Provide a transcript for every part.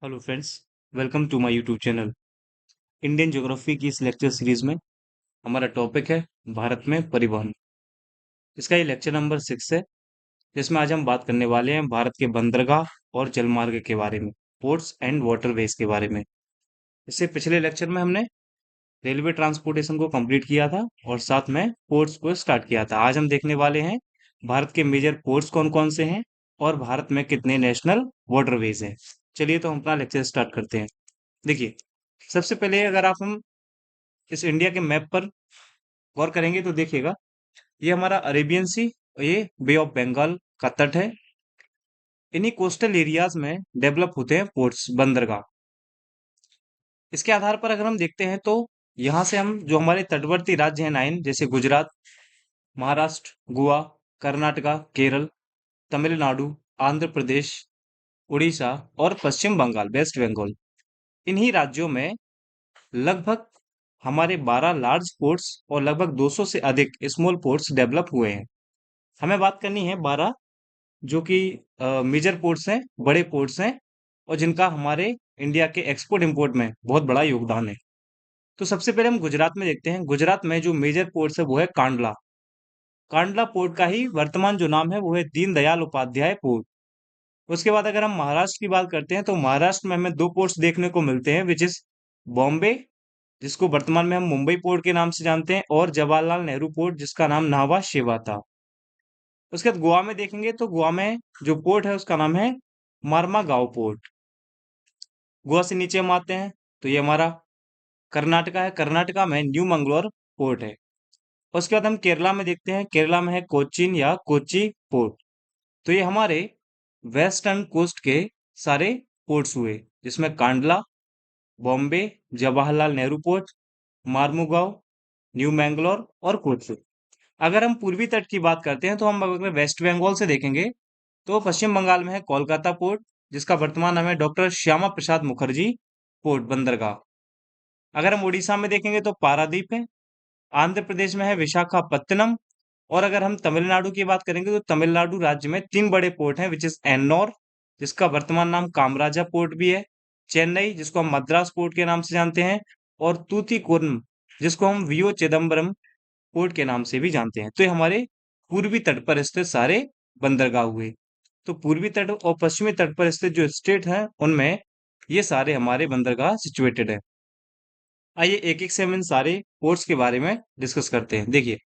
Hello friends, welcome to my YouTube channel. Indian geography की इस lecture series में हमारा टॉपिक है भारत में परिवहन। इसका ये लेक्चर नंबर 6 है, जिसमें आज हम बात करने वाले हैं भारत के बंदरगाह और जलमार्ग के बारे में, पोर्ट्स एंड वाटरवेज के बारे में। इससे पिछले लेक्चर में हमने रेलवे ट्रांसपोर्टेशन को कंप्लीट किया था और साथ में पोर्ट्स को स्टार्ट किया था। आज हम देखने वाले हैं भारत के मेजर पोर्ट्स कौन कौन से हैं और भारत में कितने नेशनल वाटरवेज हैं। चलिए तो हम अपना लेक्चर स्टार्ट करते हैं। देखिए, सबसे पहले अगर हम इस इंडिया के मैप पर गौर करेंगे तो देखिएगा, ये हमारा अरेबियन सी, ये बे ऑफ बंगाल का तट है। इन्हीं कोस्टल एरियाज में डेवलप होते हैं पोर्ट्स, बंदरगाह। इसके आधार पर अगर हम देखते हैं तो यहाँ से हम जो हमारे तटवर्ती राज्य हैं 9, जैसे गुजरात, महाराष्ट्र, गोवा, कर्नाटका, केरल, तमिलनाडु, आंध्र प्रदेश, उड़ीसा और पश्चिम बंगाल, वेस्ट बंगाल, इन्हीं राज्यों में लगभग हमारे 12 लार्ज पोर्ट्स और लगभग 200 से अधिक स्मॉल पोर्ट्स डेवलप हुए हैं। हमें बात करनी है 12 जो कि मेजर पोर्ट्स हैं, बड़े पोर्ट्स हैं और जिनका हमारे इंडिया के एक्सपोर्ट इंपोर्ट में बहुत बड़ा योगदान है। तो सबसे पहले हम गुजरात में देखते हैं। गुजरात में जो मेजर पोर्ट्स है वो है कांडला। कांडला पोर्ट का ही वर्तमान जो नाम है वो है दीनदयाल उपाध्याय पोर्ट। उसके बाद अगर हम महाराष्ट्र की बात करते हैं तो महाराष्ट्र में हमें दो पोर्ट्स देखने को मिलते हैं, विच इज बॉम्बे, जिसको वर्तमान में हम मुंबई पोर्ट के नाम से जानते हैं, और जवाहरलाल नेहरू पोर्ट, जिसका नाम नावा शेवा था। उसके बाद गोवा में देखेंगे तो गोवा में जो पोर्ट है उसका नाम है मार्मा गांव पोर्ट। गोवा से नीचे हम आते हैं तो ये हमारा कर्नाटका है। कर्नाटका में न्यू मंगलोर पोर्ट है। उसके बाद हम केरला में देखते हैं। केरला में है कोचीन या कोची पोर्ट। तो ये हमारे वेस्टर्न कोस्ट के सारे पोर्ट्स हुए, जिसमें कांडला, बॉम्बे, जवाहरलाल नेहरू पोर्ट, मार्मुगांव, न्यू मैंगलोर और कोच्चि। अगर हम पूर्वी तट की बात करते हैं तो हम अगर वेस्ट बंगाल से देखेंगे तो पश्चिम बंगाल में है कोलकाता पोर्ट, जिसका वर्तमान नाम है डॉक्टर श्यामा प्रसाद मुखर्जी पोर्ट, बंदरगाह। अगर हम उड़ीसा में देखेंगे तो पारादीप है। आंध्र प्रदेश में है विशाखापत्तनम। और अगर हम तमिलनाडु की बात करेंगे तो तमिलनाडु राज्य में तीन बड़े पोर्ट हैं, विच इज एन्नोर, जिसका वर्तमान नाम कामराजा पोर्ट भी है, चेन्नई, जिसको हम मद्रास पोर्ट के नाम से जानते हैं, और तूतीकोरम, जिसको हम वीओ चिदम्बरम पोर्ट के नाम से भी जानते हैं। तो ये हमारे पूर्वी तट पर स्थित सारे बंदरगाह हुए। तो पूर्वी तट और पश्चिमी तट पर स्थित जो स्टेट हैं उनमें ये सारे हमारे बंदरगाह सिचुएटेड है। आइए एक एक से हम इन सारे पोर्ट्स के बारे में डिस्कस करते हैं। देखिए,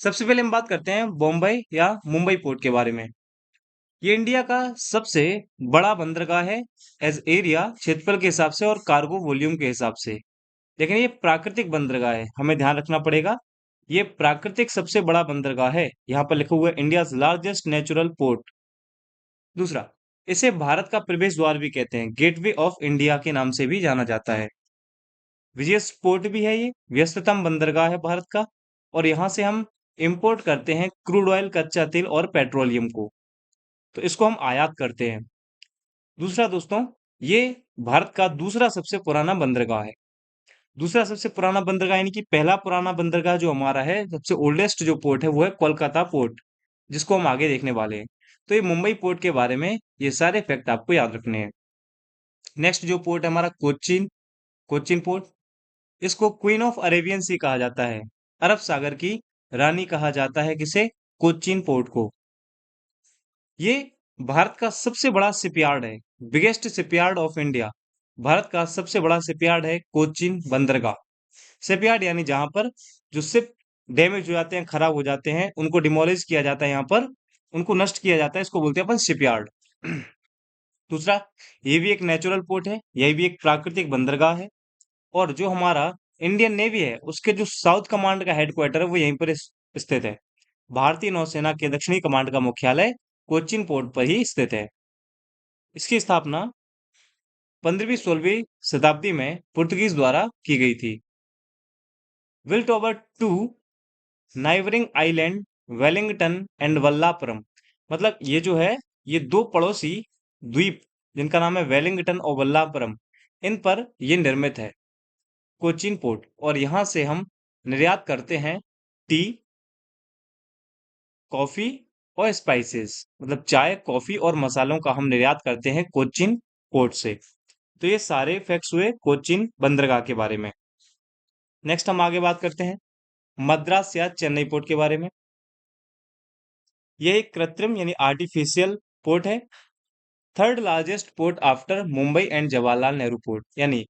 सबसे पहले हम बात करते हैं बॉम्बई या मुंबई पोर्ट के बारे में। ये इंडिया का सबसे बड़ा बंदरगाह है, एज एरिया, क्षेत्रफल के हिसाब से और कार्गो वॉल्यूम के हिसाब से। लेकिन ये प्राकृतिक बंदरगाह है, हमें ध्यान रखना पड़ेगा। ये प्राकृतिक सबसे बड़ा बंदरगाह है। यहाँ पर लिखा हुआ है इंडिया लार्जेस्ट नेचुरल पोर्ट। दूसरा, इसे भारत का प्रवेश द्वार भी कहते हैं, गेटवे ऑफ इंडिया के नाम से भी जाना जाता है। बिजिएस्ट पोर्ट भी है, ये व्यस्ततम बंदरगाह है भारत का। और यहाँ से हम इंपोर्ट करते हैं क्रूड ऑयल, कच्चा तेल और पेट्रोलियम को, तो इसको हम आयात करते हैं। दूसरा दोस्तों, ये भारत का दूसरा सबसे पुराना बंदरगाह है। दूसरा सबसे पुराना बंदरगाह यानी कि पहला पुराना बंदरगाह जो हमारा है, सबसे ओल्डेस्ट जो पोर्ट है वो है कोलकाता पोर्ट, जिसको हम आगे देखने वाले हैं। तो ये मुंबई पोर्ट के बारे में ये सारे फैक्ट आपको याद रखने हैं। नेक्स्ट जो पोर्ट है हमारा कोचीन, कोचीन पोर्ट। इसको क्वीन ऑफ अरेबियन सी कहा जाता है, अरब सागर की रानी कहा जाता है किसे, कोचीन पोर्ट को। ये भारत का सबसे बड़ा शिपयार्ड है, biggest shipyard of India. Bharat का सबसे बड़ा शिपयार्ड है कोचीन बंदरगाह। शिपयार्ड यानी जहां पर जो शिप डैमेज हो जाते हैं, खराब हो जाते हैं, उनको डिमोलिश किया जाता है, यहाँ पर उनको नष्ट किया जाता है, इसको बोलते हैं अपन शिपयार्ड। दूसरा, ये भी एक नेचुरल पोर्ट है, यही भी एक प्राकृतिक बंदरगाह है। और जो हमारा इंडियन नेवी है उसके जो साउथ कमांड का हेडक्वार्टर है वो यहीं पर स्थित है। भारतीय नौसेना के दक्षिणी कमांड का मुख्यालय कोचीन पोर्ट पर ही स्थित है। इसकी स्थापना 15वीं 16वीं शताब्दी में पुर्तगीज द्वारा की गई थी। Built over two neighbouring island, Wellington and Vallapuram. मतलब ये जो है, ये दो पड़ोसी द्वीप जिनका नाम है वेलिंगटन और वल्लापुरम, इन पर ये निर्मित है कोचीन पोर्ट। और यहां से हम निर्यात करते हैं टी, कॉफी और स्पाइसेस, मतलब चाय, कॉफी और मसालों का हम निर्यात करते हैं कोचीन पोर्ट से। तो ये सारे फैक्ट्स हुए कोचीन बंदरगाह के बारे में। नेक्स्ट हम आगे बात करते हैं मद्रास या चेन्नई पोर्ट के बारे में। यह एक कृत्रिम यानी आर्टिफिशियल पोर्ट है। Third largest port after Mumbai and Jawaharlal Nehru port, यानी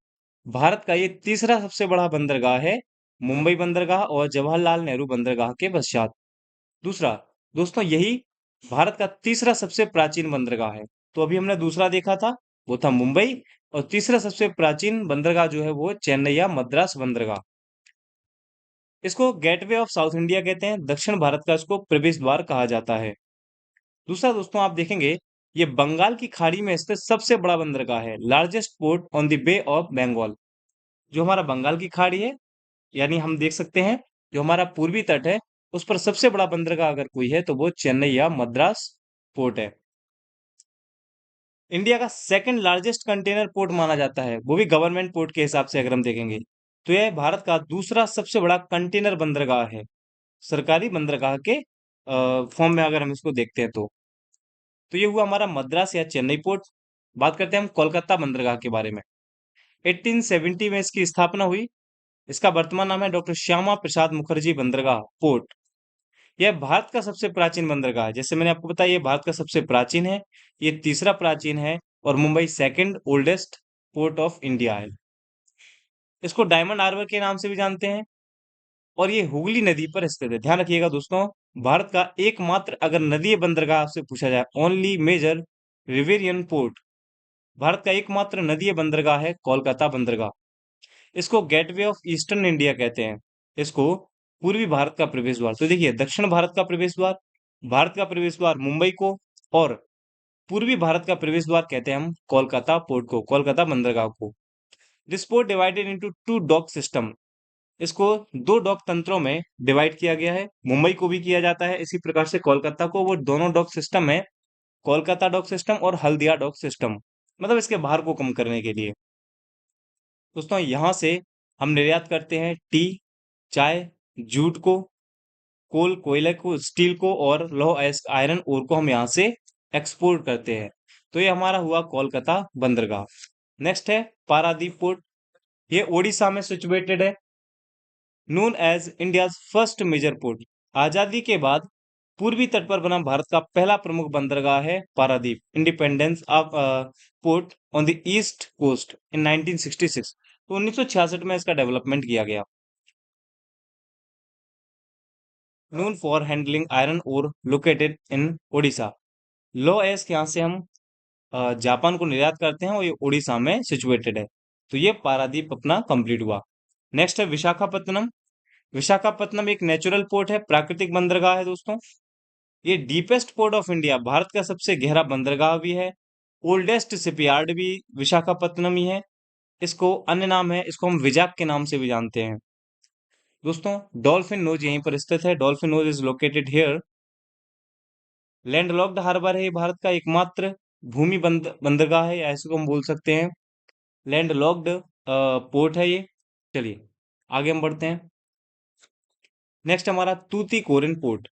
भारत का ये तीसरा सबसे बड़ा बंदरगाह है, मुंबई बंदरगाह और जवाहरलाल नेहरू बंदरगाह के पश्चात। दूसरा, दोस्तों यही भारत का तीसरा सबसे प्राचीन बंदरगाह है। तो अभी हमने दूसरा देखा था, वो था मुंबई, और तीसरा सबसे प्राचीन बंदरगाह जो है वो चेन्नई या मद्रास बंदरगाह। इसको गेटवे ऑफ साउथ इंडिया कहते हैं, दक्षिण भारत का इसको प्रवेश द्वार कहा जाता है। दूसरा दोस्तों आप देखेंगे, ये बंगाल की खाड़ी में स्थित सबसे बड़ा बंदरगाह है, largest port on the bay of Bengal. जो हमारा बंगाल की खाड़ी है, यानी हम देख सकते हैं जो हमारा पूर्वी तट है उस पर सबसे बड़ा बंदरगाह अगर कोई है तो वो चेन्नई या मद्रास पोर्ट है। इंडिया का सेकंड लार्जेस्ट कंटेनर पोर्ट माना जाता है, वो भी गवर्नमेंट पोर्ट के हिसाब से अगर हम देखेंगे तो यह भारत का दूसरा सबसे बड़ा कंटेनर बंदरगाह है, सरकारी बंदरगाह के फॉर्म में अगर हम इसको देखते हैं तो ये हुआ हमारा मद्रास या चेन्नई पोर्ट। बात करते हैं हम कोलकाता बंदरगाह के बारे में। 1870 में इसकी स्थापना हुई। इसका वर्तमान नाम है डॉक्टर श्यामा प्रसाद मुखर्जी बंदरगाह पोर्ट। यह भारत का सबसे प्राचीन बंदरगाह है, जैसे मैंने आपको बताया ये भारत का सबसे प्राचीन है, ये तीसरा प्राचीन है, और Mumbai second oldest port of India है। इसको डायमंड हार्बर के नाम से भी जानते हैं, और ये हुगली नदी पर स्थित है। ध्यान रखिएगा दोस्तों, भारत का एकमात्र अगर नदी बंदरगाह से पूछा जाए, ओनली मेजर रिवेरियन पोर्ट, भारत का एकमात्र नदी बंदरगाह है कोलकाता बंदरगाह। इसको गेटवे ऑफ ईस्टर्न इंडिया कहते हैं। इसको पूर्वी भारत का प्रवेश द्वार, तो देखिए दक्षिण भारत का प्रवेश द्वार, भारत का प्रवेश द्वार मुंबई को, और पूर्वी भारत का प्रवेश द्वार कहते हैं हम कोलकाता पोर्ट को, कोलकाता बंदरगाह को। This port divided into two dock system, इसको दो डॉक तंत्रों में डिवाइड किया गया है। मुंबई को भी किया जाता है इसी प्रकार से कोलकाता को, वो दोनों डॉक सिस्टम है, कोलकाता डॉक सिस्टम और हल्दिया डॉक सिस्टम, मतलब इसके भार को कम करने के लिए। दोस्तों यहाँ से हम निर्यात करते हैं टी, चाय, जूट को, कोल कोयले को, स्टील को, और लौह अयस्क आयरन ओर को हम यहाँ से एक्सपोर्ट करते हैं। तो ये हमारा हुआ कोलकाता बंदरगाह। नेक्स्ट है पारादीप पोर्ट। ये ओडिशा में सिचुएटेड है, known as India's first major port. आजादी के बाद पूर्वी तट पर बना भारत का पहला प्रमुख बंदरगाह है Paradip, independence of port on the east coast in 1966। तो 1966 में इसका डेवलपमेंट किया गया। Known for handling iron ore, located in Odisha. लो एस्क यहाँ से हम जापान को निर्यात करते हैं और ये उड़ीसा में सिचुएटेड है। तो ये पारादीप अपना कंप्लीट हुआ। नेक्स्ट है विशाखापत्तनम। विशाखापत्तनम एक नेचुरल पोर्ट है, प्राकृतिक बंदरगाह है दोस्तों। ये deepest port of India, Bharat का सबसे गहरा बंदरगाह भी है। ओल्डेस्ट शिपयार्ड भी विशाखापत्तनम ही है। इसको अन्य नाम है, इसको हम विजाक के नाम से भी जानते हैं। दोस्तों डॉल्फिन नोज यहीं पर स्थित है, dolphin nose is located here. Landlocked harbour है, ये भारत का एकमात्र भूमि बंदरगाह है, या इसको हम बोल सकते हैं लैंडलॉक्ड पोर्ट है ये। चलिए आगे हम बढ़ते हैं। नेक्स्ट हमारा तूतीकोरिन पोर्ट।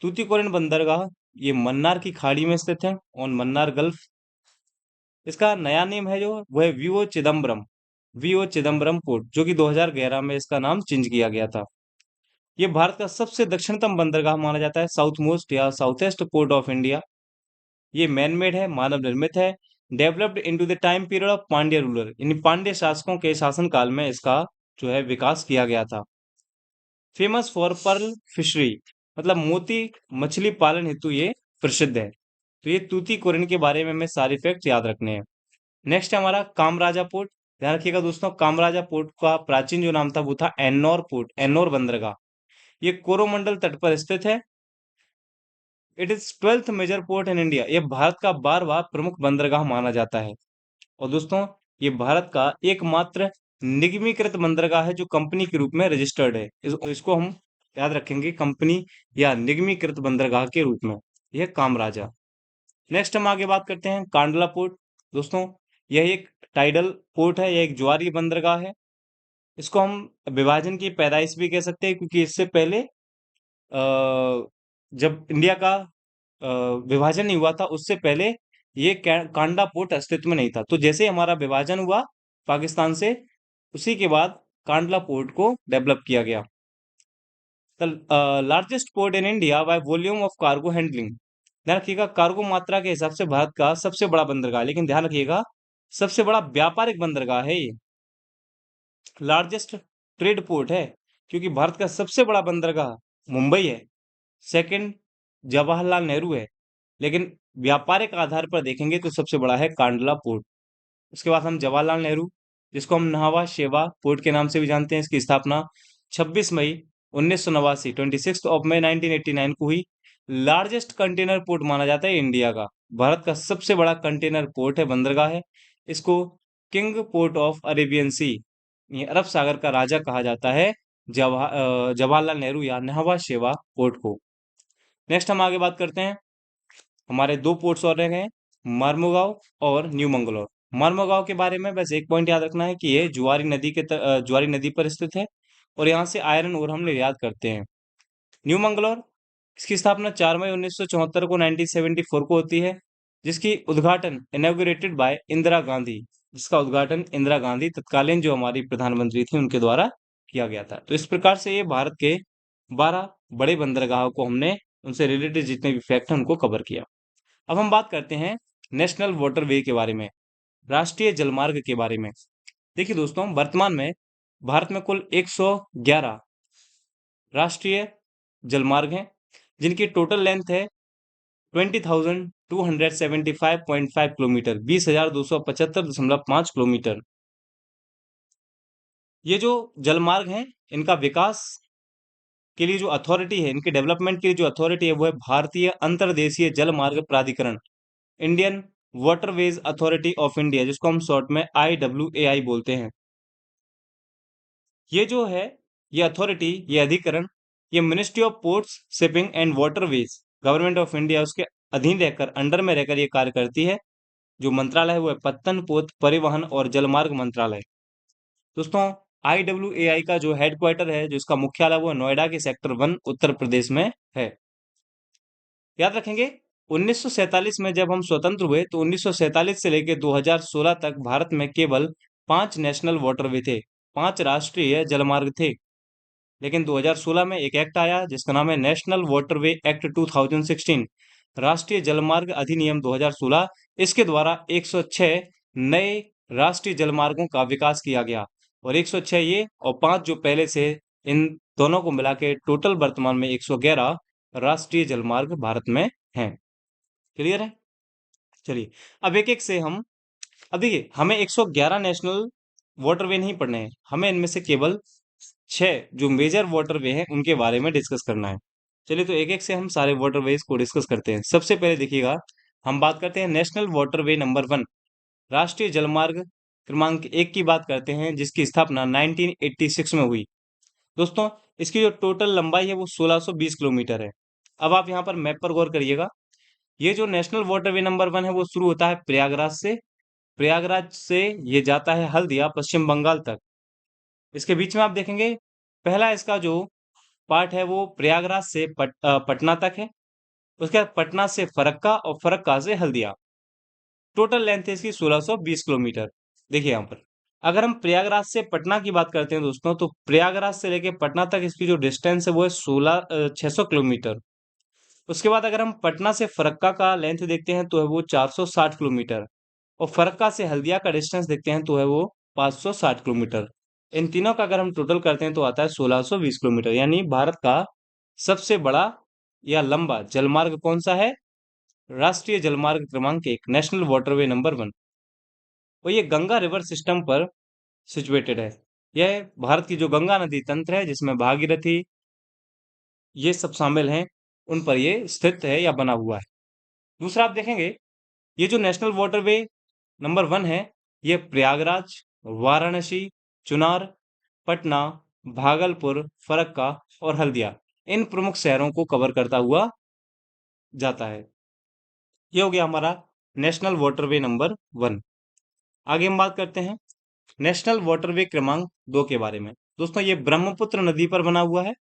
तूतीकोरिन बंदरगाह ये मन्नार की खाड़ी में स्थित है, ऑन मन्नार गल्फ। इसका नया नेम है जो वो है VO Chidambaram, VO Chidambaram port, जो कि 2011 में इसका नाम चेंज किया गया था। ये भारत का सबसे दक्षिणतम बंदरगाह माना जाता है, साउथ मोस्ट या साउथेस्ट पोर्ट ऑफ इंडिया। ये मैन मेड है, मानव निर्मित है, developed into the time period of Pandya ruler, यानी पांड्य शासकों के शासन काल में इसका जो है विकास किया गया था। फेमस फॉर पर्ल फिशरी, मतलब मोती मछली पालन हेतु ये प्रसिद्ध है। तो ये तूतीकोरिन के बारे में हमें सारे फैक्ट याद रखने हैं। नेक्स्ट है हमारा कामराजा पोर्ट। ध्यान रखिएगा दोस्तों, कामराजा पोर्ट का प्राचीन जो नाम था वो था एन्नौर पोर्ट, एन्नौर बंदरगाह। ये कोरोमंडल तट पर स्थित है। It is 12th major port in India, ये भारत का 12वां प्रमुख बंदरगाह माना जाता है। और दोस्तों ये भारत का एकमात्र निगमीकृत बंदरगाह है जो कंपनी के रूप में रजिस्टर्ड है। इसको हम याद रखेंगे, कंपनी या निगमीकृत बंदरगाह के रूप में। यह कामराजा। नेक्स्ट हम आगे बात करते हैं कांडला पोर्ट। दोस्तों यह एक टाइडल पोर्ट है, यह एक ज्वारीय बंदरगाह है। इसको हम विभाजन की पैदाइश भी कह सकते हैं, क्योंकि इससे पहले जब इंडिया का विभाजन नहीं हुआ था उससे पहले ये कांडला पोर्ट अस्तित्व में नहीं था। तो जैसे ही हमारा विभाजन हुआ पाकिस्तान से, उसी के बाद कांडला पोर्ट को डेवलप किया गया। The largest port in India by volume of cargo handling. ध्यान रखिएगा, कार्गो मात्रा के हिसाब से भारत का सबसे बड़ा बंदरगाह है, लेकिन ध्यान रखिएगा सबसे बड़ा व्यापारिक बंदरगाह है ये। लार्जेस्ट ट्रेड पोर्ट है, क्योंकि भारत का सबसे बड़ा बंदरगाह मुंबई है, सेकंड जवाहरलाल नेहरू है, लेकिन व्यापारिक आधार पर देखेंगे तो सबसे बड़ा है कांडला पोर्ट। उसके बाद हम जवाहरलाल नेहरू, जिसको हम नहावा शेवा पोर्ट के नाम से भी जानते हैं, इसकी स्थापना 26 मई 1989 26 ऑफ मई 1989 को हुई। लार्जेस्ट कंटेनर पोर्ट माना जाता है इंडिया का, भारत का सबसे बड़ा कंटेनर पोर्ट है, बंदरगाह है। इसको किंग पोर्ट ऑफ अरेबियन सी, ये अरब सागर का राजा कहा जाता है, जवाहरलाल नेहरू या नहावा शेवा पोर्ट को। नेक्स्ट हम आगे बात करते हैं, हमारे दो पोर्ट्स और रह गए हैं, मर्मुगांव और न्यू मंगलौर। मर्मुगांव के बारे में बस एक पॉइंट याद रखना है कि ये जुआरी नदी पर स्थित है, और यहाँ से आयरन ओर हम निर्यात करते हैं। न्यू मंगलौर, इसकी स्थापना 4 मई 1974 को 1974 को होती है, जिसकी उद्घाटन इनॉग्रेटेड बाय इंदिरा गांधी, जिसका उद्घाटन इंदिरा गांधी तत्कालीन जो हमारी प्रधानमंत्री थी उनके द्वारा किया गया था। तो इस प्रकार से ये भारत के 12 बड़े बंदरगाहों को हमने, उनसे रिलेटेड जितने भी फैक्ट हैं उनको कवर किया। अब हम बात करते हैं नेशनल वाटरवे के बारे में, राष्ट्रीय जलमार्ग के बारे में। देखिए दोस्तों, वर्तमान में भारत में कुल 111 राष्ट्रीय जलमार्ग हैं, जिनकी टोटल लेंथ है 20,275.5 किलोमीटर, 20,275.5 किलोमीटर। ये जो जलमार्ग हैं, इनका विकास के लिए जो अथॉरिटी है, इनके डेवलपमेंट के लिए जो अथॉरिटी है, वो है भारतीय अंतर्देशीय जलमार्ग प्राधिकरण, Indian waterways authority of India, जिसको हम शॉर्ट में IWAI बोलते हैं। ये जो है, ये अथॉरिटी, ये अधिकरण, ये ministry of ports, shipping and waterways, government of India, उसके अधीन रहकर, अंडर में रहकर ये कार्य करती है। जो मंत्रालय है वो है पत्तन, पोत, परिवहन और जलमार्ग मंत्रालय। दोस्तों, IWAI का जो हेडक्वार्टर है, जो इसका मुख्यालय, वो नोएडा के सेक्टर 1 उत्तर प्रदेश में है। याद रखेंगे, 1947 में जब हम स्वतंत्र हुए, तो 1947 से लेकर 2016 तक भारत में केवल 5 नेशनल वाटरवे थे, 5 राष्ट्रीय जलमार्ग थे। लेकिन 2016 में एक एक्ट आया जिसका नाम है नेशनल वाटरवे एक्ट 2016, राष्ट्रीय जलमार्ग अधिनियम 2016। इसके द्वारा 106 नए राष्ट्रीय जलमार्गों का विकास किया गया, और 106 ये और 5 जो पहले से, इन दोनों को मिला के टोटल वर्तमान में 111 राष्ट्रीय जलमार्ग भारत में हैं। क्लियर है? चलिए, अब एक एक से हम, अब देखिए, हमें 111 नेशनल वाटरवे नहीं पढ़ने हैं, हमें इनमें से केवल 6 जो मेजर वाटरवे हैं उनके बारे में डिस्कस करना है। चलिए, तो एक एक से हम सारे वाटरवेज को डिस्कस करते हैं। सबसे पहले देखिएगा, हम बात करते हैं नेशनल वाटरवे नंबर 1, राष्ट्रीय जलमार्ग क्रमांक 1 की बात करते हैं, जिसकी स्थापना 1986 में हुई। दोस्तों, इसकी जो टोटल लंबाई है वो 1620 किलोमीटर है। अब आप यहाँ पर मैप पर गौर करिएगा, ये जो नेशनल वाटरवे नंबर 1 है वो शुरू होता है प्रयागराज से, प्रयागराज से ये जाता है हल्दिया, पश्चिम बंगाल तक। इसके बीच में आप देखेंगे, पहला इसका जो पार्ट है वो प्रयागराज से पटना तक है, उसके बाद पटना से फरक्का, और फरक्का से हल्दिया। टोटल लेंथ है इसकी 1620 किलोमीटर। देखिए यहाँ पर, अगर हम प्रयागराज से पटना की बात करते हैं दोस्तों, तो प्रयागराज से लेके पटना तक इसकी जो डिस्टेंस है वो है 600 किलोमीटर। उसके बाद अगर हम पटना से फरक्का का लेंथ देखते हैं तो है वो 460 किलोमीटर, और फरक्का से हल्दिया का डिस्टेंस देखते हैं तो है वो 560 किलोमीटर। इन तीनों का अगर हम टोटल करते हैं तो आता है 1620 किलोमीटर। यानी भारत का सबसे बड़ा या लंबा जलमार्ग कौन सा है? राष्ट्रीय जलमार्ग क्रमांक 1, नेशनल वाटरवे नंबर 1, और ये गंगा रिवर सिस्टम पर सिचुएटेड है। यह भारत की जो गंगा नदी तंत्र है, जिसमें भागीरथी, ये सब शामिल हैं, उन पर ये स्थित है या बना हुआ है। दूसरा आप देखेंगे, ये जो नेशनल वाटरवे नंबर 1 है, ये प्रयागराज, वाराणसी, चुनार, पटना, भागलपुर, फरक्का और हल्दिया, इन प्रमुख शहरों को कवर करता हुआ जाता है। ये हो गया हमारा नेशनल वाटरवे नंबर 1। आगे हम बात करते हैं नेशनल वाटरवे क्रमांक 2 के बारे में। दोस्तों, ये ब्रह्मपुत्र नदी पर बना हुआ है,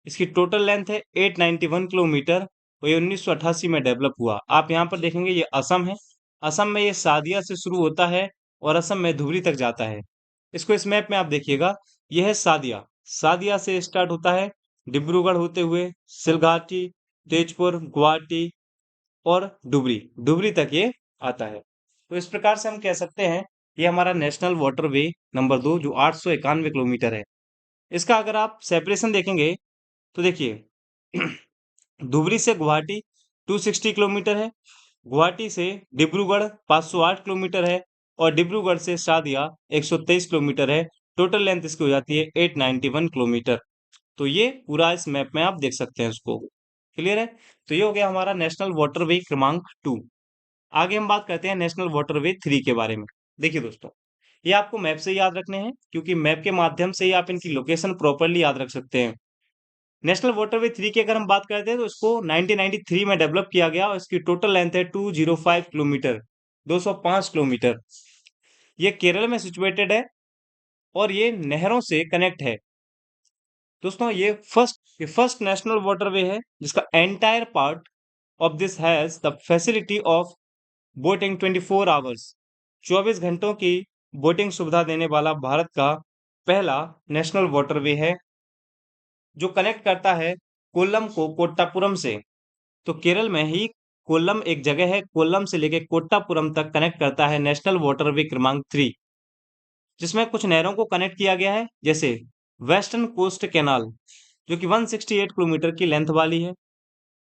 इसकी टोटल लेंथ है 891 किलोमीटर, और ये 1988 में डेवलप हुआ। आप यहाँ पर देखेंगे, ये असम है, असम में ये सादिया से शुरू होता है और असम में धुबरी तक जाता है। इसको इस मैप में आप देखिएगा, यह है सादिया। सादिया से स्टार्ट होता है, डिब्रूगढ़ होते हुए सिलघाटी, तेजपुर, गुवाहाटी और डुबरी, डुबरी तक ये आता है। तो इस प्रकार से हम कह सकते हैं ये हमारा नेशनल वाटरवे नंबर 2 जो 891 किलोमीटर है। इसका अगर आप सेपरेशन देखेंगे तो देखिए धुबरी से गुवाहाटी 260 किलोमीटर है, गुवाहाटी से डिब्रूगढ़ 508 किलोमीटर है और डिब्रूगढ़ से सादिया 123 किलोमीटर है। टोटल लेंथ इसकी हो जाती है 891 किलोमीटर। तो ये पूरा इस मैप में आप देख सकते हैं उसको। क्लियर है? तो ये हो गया हमारा नेशनल वाटरवे क्रमांक 2। आगे हम बात करते हैं नेशनल वाटरवे 3 के बारे में। देखिए दोस्तों, ये आपको मैप से याद रखने हैं क्योंकि मैप के माध्यम से ही आप इनकी लोकेशन प्रॉपरली याद रख सकते हैं। नेशनल वाटरवे 3 की अगर हम बात करते हैं तो इसको 1993 में डेवलप किया गया और इसकी टोटल लेंथ है 205 किलोमीटर, 205 किलोमीटर। ये केरल में सिचुएटेड है और ये नहरों से कनेक्ट है। दोस्तों ये फर्स्ट नेशनल वाटरवे है जिसका entire part of this has the facility of boating 24 hours, 24 घंटों की बोटिंग सुविधा देने वाला भारत का पहला नेशनल वाटरवे है जो कनेक्ट करता है कोल्लम को कोट्टापुरम से। तो केरल में ही कोल्लम एक जगह है, कोल्लम से लेके कोट्टापुरम तक कनेक्ट करता है नेशनल वाटरवे क्रमांक 3, जिसमें कुछ नहरों को कनेक्ट किया गया है जैसे वेस्टर्न कोस्ट कैनाल जो कि 168 किलोमीटर की लेंथ वाली है।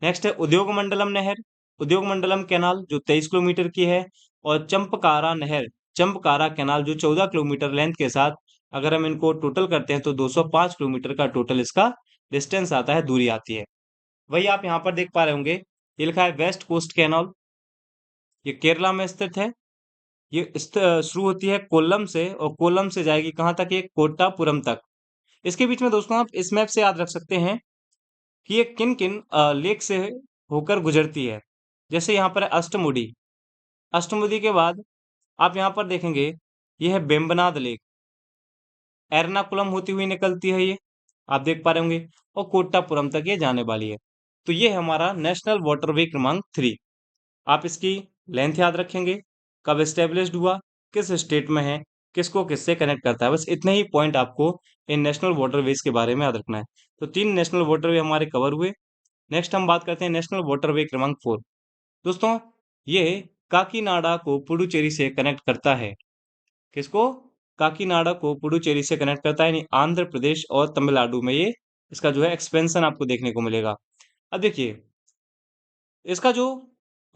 नेक्स्ट है उद्योग मंडलम नहर, उद्योग मंडलम कैनाल जो 23 किलोमीटर की है और चंपकारा नहर, चंपकारा कैनाल जो 14 किलोमीटर लेंथ के साथ अगर हम इनको टोटल करते हैं तो 205 किलोमीटर का टोटल इसका डिस्टेंस आता है, दूरी आती है। वही आप यहाँ पर देख पा रहे होंगे, ये लिखा है वेस्ट कोस्ट कैनाल, ये केरला में स्थित है। ये शुरू होती है कोल्लम से और कोल्लम से जाएगी कहाँ तक, ये कोट्टापुरम तक। इसके बीच में दोस्तों आप इस मैप से याद रख सकते हैं कि ये किन किन लेक से होकर गुजरती है। जैसे यहाँ पर है अष्टमुडी, अष्टमुडी के बाद आप यहाँ पर देखेंगे ये है बेम्बनाद लेक, एर्नाकुलम होती हुई निकलती है ये, आप देख पा रहे होंगे, और कोट्टापुरम तक ये जाने वाली है। तो ये है हमारा नेशनल वाटरवे क्रमांक 3। आप इसकी लेंथ याद रखेंगे, कब एस्टेब्लिश्ड हुआ, किस स्टेट में है, किसको किससे कनेक्ट करता है, बस इतने ही पॉइंट आपको इन नेशनल वाटरवेज के बारे में याद रखना है। तो 3 नेशनल वाटरवे हमारे कवर हुए। नेक्स्ट हम बात करते हैं नेशनल वाटरवे क्रमांक 4। दोस्तों ये काकीनाडा को पुडुचेरी से कनेक्ट करता है। किसको? काकीनाडा को पुडुचेरी से कनेक्ट करता है, यानी आंध्र प्रदेश और तमिलनाडु में ये इसका जो है एक्सपेंशन आपको देखने को मिलेगा। अब देखिए इसका जो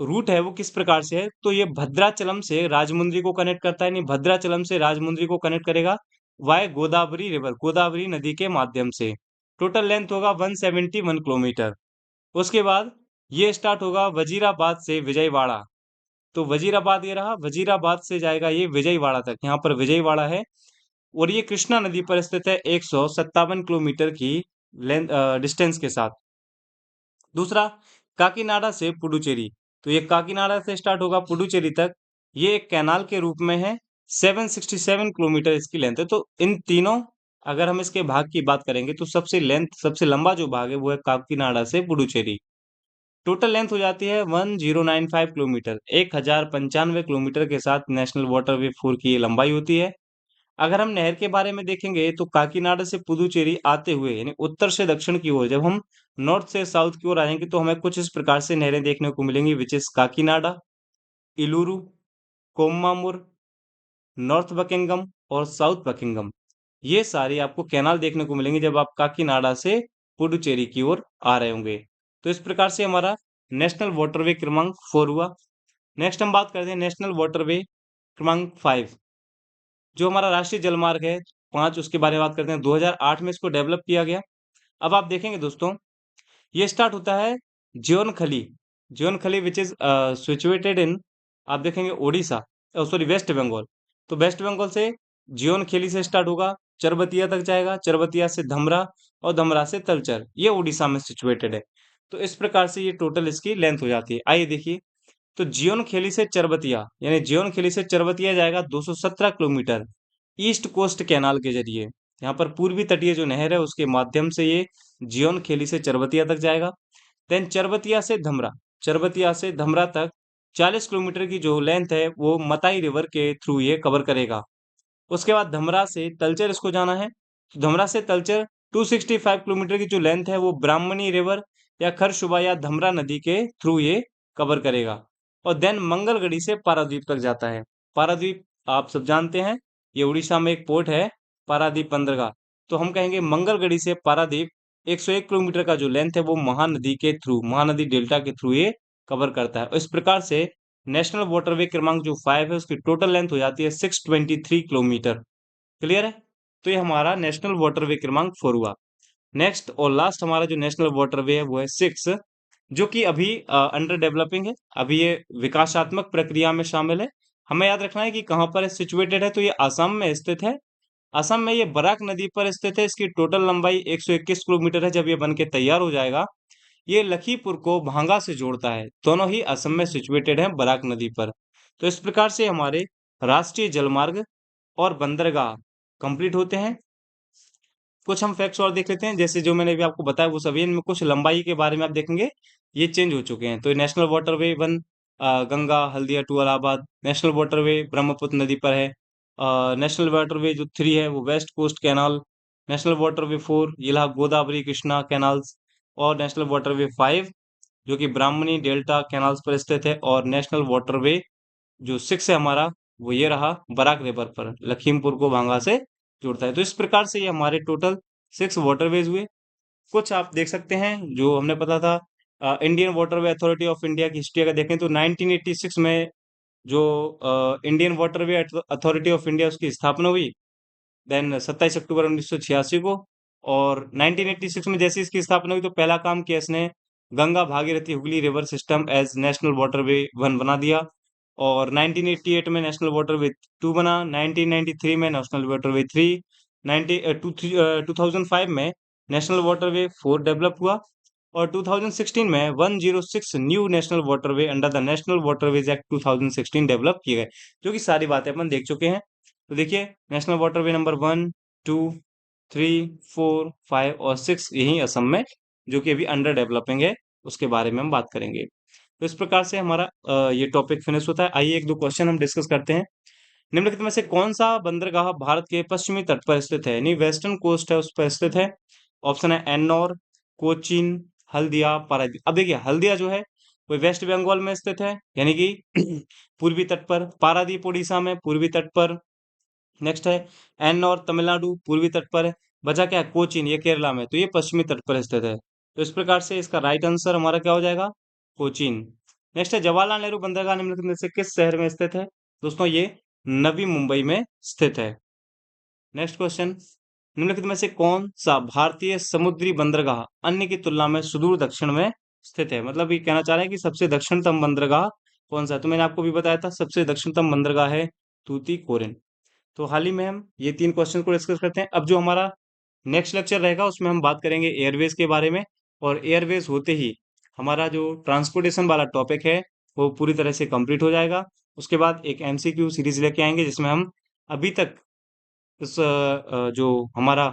रूट है वो किस प्रकार से है, तो ये भद्राचलम से राजमुंद्री को कनेक्ट करता है, यानी भद्राचलम से राजमुंद्री को कनेक्ट करेगा वाय गोदावरी रिवर, गोदावरी नदी के माध्यम से। टोटल लेंथ होगा 171 किलोमीटर। उसके बाद ये स्टार्ट होगा वजीराबाद से विजयवाड़ा। तो वजीराबाद ये रहा, वजीराबाद से जाएगा ये विजयवाड़ा तक, यहाँ पर विजयवाड़ा है और ये कृष्णा नदी पर स्थित है 157 किलोमीटर की लेंथ डिस्टेंस के साथ। दूसरा काकीनाडा से पुडुचेरी, तो ये काकीनाडा से स्टार्ट होगा पुडुचेरी तक, ये एक कैनाल के रूप में है, 767 किलोमीटर इसकी लेंथ है। तो इन तीनों अगर हम इसके भाग की बात करेंगे तो सबसे लंबा जो भाग है वो है काकीनाडा से पुडुचेरी। टोटल लेंथ हो जाती है 1095 किलोमीटर, 1095 किलोमीटर के साथ नेशनल वाटरवे 4 की ये लंबाई होती है। अगर हम नहर के बारे में देखेंगे तो काकीनाडा से पुदुचेरी आते हुए यानी उत्तर से दक्षिण की ओर जब हम नॉर्थ से साउथ की ओर आएंगे तो हमें कुछ इस प्रकार से नहरें देखने को मिलेंगी, which is Kakinada, Eluru, Kommamur, north Buckingham और साउथ बकिंगम। ये सारी आपको कैनाल देखने को मिलेंगे जब आप काकीनाडा से पुडुचेरी की ओर आ रहे होंगे। तो इस प्रकार से हमारा नेशनल वाटरवे क्रमांक 4 हुआ। नेक्स्ट हम बात करते हैं नेशनल वाटरवे क्रमांक 5 जो हमारा राष्ट्रीय जलमार्ग है 5, उसके बारे में बात करते हैं। 2008 में इसको डेवलप किया गया। अब आप देखेंगे दोस्तों ये स्टार्ट होता है जियोनखली, जियोनखली विच इज सिचुएटेड इन, आप देखेंगे ओडिशा, सॉरी वेस्ट बंगाल। तो वेस्ट बंगाल से जियोनखेली से स्टार्ट होगा, चरबतिया तक जाएगा, चरबतिया से धमरा और धमरा से तलचर, ये उड़ीसा में सिचुएटेड है। तो इस प्रकार से ये टोटल इसकी लेंथ हो जाती है। आइए देखिए, तो जियोनखेली से चरबतिया यानी जियोनखेली से चरबतिया जाएगा 217 किलोमीटर ईस्ट कोस्ट कैनाल के जरिए। यहाँ पर पूर्वी तटीय जो नहर है उसके माध्यम से ये जियोनखेली से चरबतिया तक जाएगा। देन चरबतिया से धमरा, चरबतिया से धमरा तक 40 किलोमीटर की जो लेंथ है वो मताई रिवर के थ्रू ये कवर करेगा। उसके बाद धमरा से तलचर इसको जाना है। तो धमरा से तलचर 265 किलोमीटर की जो लेंथ है वो ब्राह्मणी रिवर या खरशुबा या धमरा नदी के थ्रू ये कवर करेगा। और देन मंगलगढ़ी से पारादीप तक जाता है। पारादीप आप सब जानते हैं, ये उड़ीसा में एक पोर्ट है, पारादीप बंदरगाह। तो हम कहेंगे मंगलगढ़ी से पारादीप 101 किलोमीटर का जो लेंथ है वो महानदी के थ्रू, महानदी डेल्टा के थ्रू ये कवर करता है। इस प्रकार से नेशनल वाटरवे क्रमांक जो 5 है उसकी टोटल लेंथ हो जाती है 623 किलोमीटर। क्लियर है? तो ये हमारा नेशनल वाटरवे क्रमांक 4 हुआ। नेक्स्ट और लास्ट हमारा जो नेशनल वाटरवे है वो है 6, जो कि अभी अंडर डेवलपिंग है, अभी ये विकासात्मक प्रक्रिया में शामिल है। हमें याद रखना है कि कहाँ पर सिचुएटेड है, तो ये असम में स्थित है। असम में ये बराक नदी पर स्थित है। इसकी टोटल लंबाई 121 किलोमीटर है। जब ये बन के तैयार हो जाएगा, ये लखीमपुर को भांगा से जोड़ता है। दोनों ही असम में सिचुएटेड हैं बराक नदी पर। तो इस प्रकार से हमारे राष्ट्रीय जलमार्ग और बंदरगाह कंप्लीट होते हैं। कुछ हम फैक्ट्स और देख लेते हैं, जैसे जो मैंने अभी आपको बताया वो सभी। इनमें कुछ लंबाई के बारे में आप देखेंगे ये चेंज हो चुके हैं। तो ये national waterway 1 Ganga Haldia to Allahabad, national waterway Brahmaputra नदी पर है। नेशनल वाटरवे जो 3 है वो west coast canal, national waterway 4 ये रहा गोदावरी कृष्णा कैनाल्स, और नेशनल वाटरवे 5 जो कि ब्राह्मणी डेल्टा कैनाल्स पर स्थित है। और नेशनल वाटरवे जो 6 है हमारा, वो ये रहा बराक रिवर पर, लखीमपुर को भांगा से जोड़ता है। तो इस प्रकार से ये हमारे टोटल 6 वाटरवेज हुए। कुछ आप देख सकते हैं जो हमने पता था। Indian waterway authority of India की हिस्ट्री अगर देखें तो 1986 में जो Indian waterway authority of India उसकी स्थापना हुई। देन 27 अक्टूबर 1986 को। और 1986 में जैसे इसकी स्थापना हुई तो पहला काम किया इसने, Ganga Bhagirathi Hooghly river system as national waterway 1 बना दिया। और 1988 में नेशनल वाटरवे 2 बना, 1993 में नेशनल वाटरवे 3, 2005 में नेशनल वाटरवे 4 डेवलप हुआ। और 2016 में 106 new national waterway under the national waterways act 2016 develop किए गए, जो कि सारी बातें अपन देख चुके हैं। तो देखिए नेशनल वाटरवे नंबर 1, 2, 3, 4, 5 और 6 यही असम में, जो कि अभी अंडर डेवलपिंग है, उसके बारे में हम बात करेंगे। तो इस प्रकार से हमारा ये टॉपिक फिनिश होता है। आइए एक दो क्वेश्चन हम डिस्कस करते हैं। निम्नलिखित में से कौन सा बंदरगाह भारत के पश्चिमी तट पर स्थित है, यानी वेस्टर्न कोस्ट है उस पर स्थित है? ऑप्शन है एन्नौर, कोचीन, हल्दिया, पारादीप। अब देखिए हल्दिया जो है वो वेस्ट बंगाल में स्थित है, यानी कि पूर्वी तट पर। पारादीप उड़ीसा में पूर्वी तट पर। नेक्स्ट है एन्नौर तमिलनाडु पूर्वी तट पर है। बचा क्या है? कोचीन, ये केरला में, तो ये पश्चिमी तट पर स्थित है। तो इस प्रकार से इसका राइट आंसर हमारा क्या हो जाएगा? कोचीन। नेक्स्ट है जवाहरलाल नेहरू बंदरगाह निम्नलिखित में से किस शहर में स्थित है? दोस्तों ये नवी मुंबई में स्थित है। नेक्स्ट क्वेश्चन, निम्नलिखित में से कौन सा भारतीय समुद्री बंदरगाह अन्य की तुलना में सुदूर दक्षिण में स्थित है? मतलब ये कहना चाह रहे हैं कि सबसे दक्षिणतम बंदरगाह कौन सा है? तो मैंने आपको भी बताया था सबसे दक्षिणतम बंदरगाह है तूतीकोरिन। तो हाल ही में हम ये 3 क्वेश्चन को डिस्कस करते हैं। अब जो हमारा नेक्स्ट लेक्चर रहेगा उसमें हम बात करेंगे एयरवेज के बारे में। और एयरवेज होते ही हमारा जो ट्रांसपोर्टेशन वाला टॉपिक है वो पूरी तरह से कंप्लीट हो जाएगा। उसके बाद एक एमसीक्यू सीरीज लेके आएंगे जिसमें हम अभी तक इस जो हमारा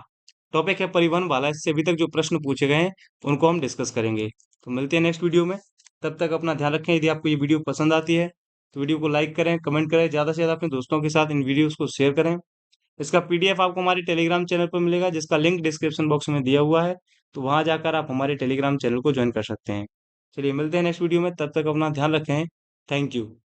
टॉपिक है परिवहन वाला, इससे अभी तक जो प्रश्न पूछे गए हैं उनको हम डिस्कस करेंगे। तो मिलते हैं नेक्स्ट वीडियो में। तब तक अपना ध्यान रखें। यदि आपको ये वीडियो पसंद आती है तो वीडियो को लाइक करें, कमेंट करें, ज़्यादा से ज़्यादा अपने दोस्तों के साथ इन वीडियोस को शेयर करें। इसका पीडीएफ आपको हमारे टेलीग्राम चैनल पर मिलेगा, जिसका लिंक डिस्क्रिप्शन बॉक्स में दिया हुआ है। तो वहां जाकर आप हमारे टेलीग्राम चैनल को ज्वाइन कर सकते हैं। चलिए मिलते हैं नेक्स्ट वीडियो में, तब तक अपना ध्यान रखें। Thank you.